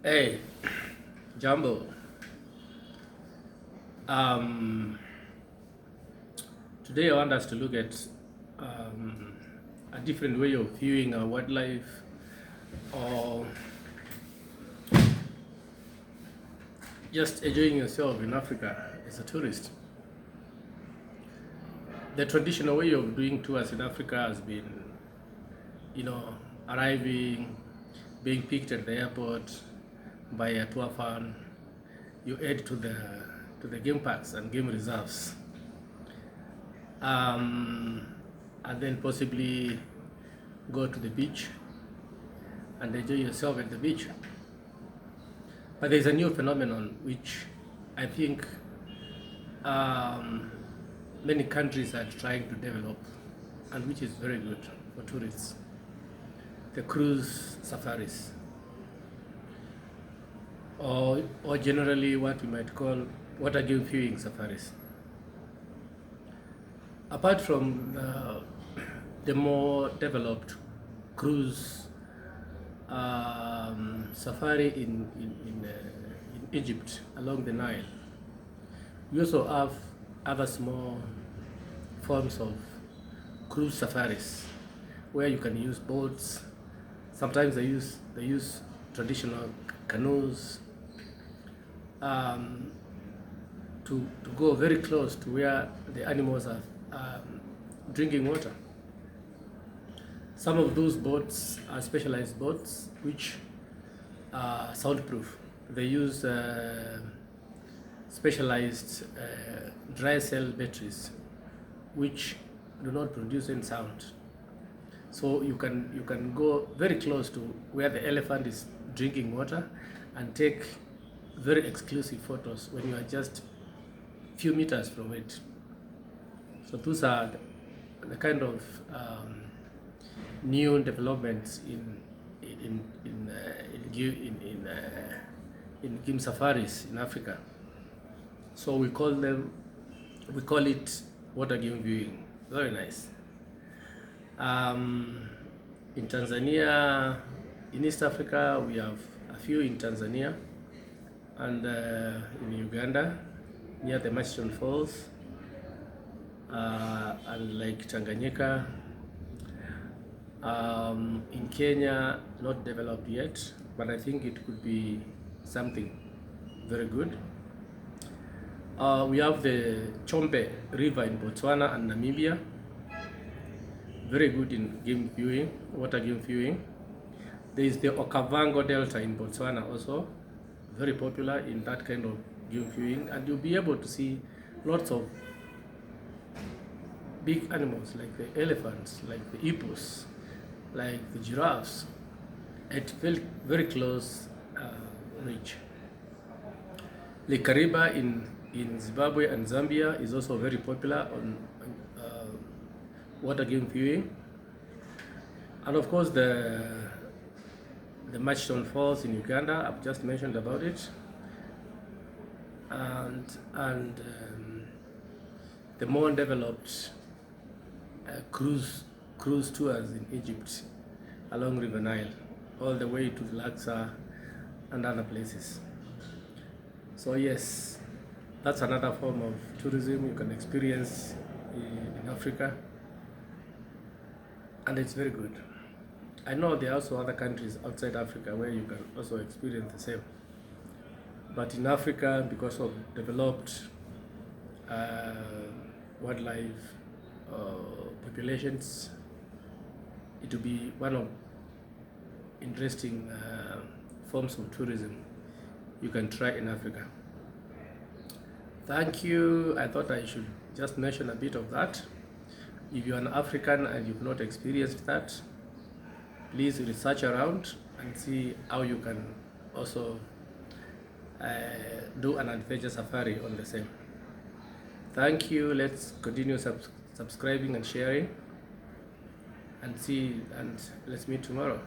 Hey, Jumbo. Um, Today I want us to look at um, a different way of viewing our wildlife or just enjoying yourself in Africa as a tourist. The traditional way of doing tours in Africa has been, arriving, being picked at the airport by a tour fan. You head to the game parks and game reserves, um, and then possibly go to the beach and enjoy yourself at the beach. But there's a new phenomenon which I think many countries are trying to develop, and which is very good for tourists: the cruise safaris, or generally what we might call water game viewing safaris. Apart from the more developed cruise safari in Egypt along the Nile, we also have other small forms of cruise safaris where you can use boats. Sometimes they use traditional canoes to go very close to where the animals are drinking water. Some of those boats are specialized boats which are soundproof. They use specialized dry cell batteries which do not produce any sound. So you can go very close to where the elephant is drinking water and take very exclusive photos when you are just few meters from it. So those are the kind of new developments in game safaris in Africa. So we call it water game viewing. Very nice. In Tanzania, in East Africa, we have a few in Tanzania and in Uganda near the Murchison Falls, and Lake Tanganyika. In Kenya, not developed yet, but I think it could be something very good. We have the Chobe River in Botswana and Namibia, very good in game viewing, water game viewing. There is the Okavango Delta in Botswana also, very popular in that kind of game viewing, and you'll be able to see lots of big animals like the elephants, like the hippos, like the giraffes at very close reach. Lake Kariba in Zimbabwe and Zambia is also very popular on water game viewing. And of course the Murchison Falls in Uganda, I've just mentioned about it. And the more developed cruise tours in Egypt along River Nile, all the way to Laksa and other places. So yes, that's another form of tourism you can experience in Africa, and it's very good. I know there are also other countries outside Africa where you can also experience the same. But in Africa, because of developed wildlife populations, it will be one of interesting forms of tourism you can try in Africa. Thank you. I thought I should just mention a bit of that. If you're an African and you've not experienced that, please research around and see how you can also do an adventure safari on the same. Thank you. Let's continue subscribing and sharing, and let's meet tomorrow.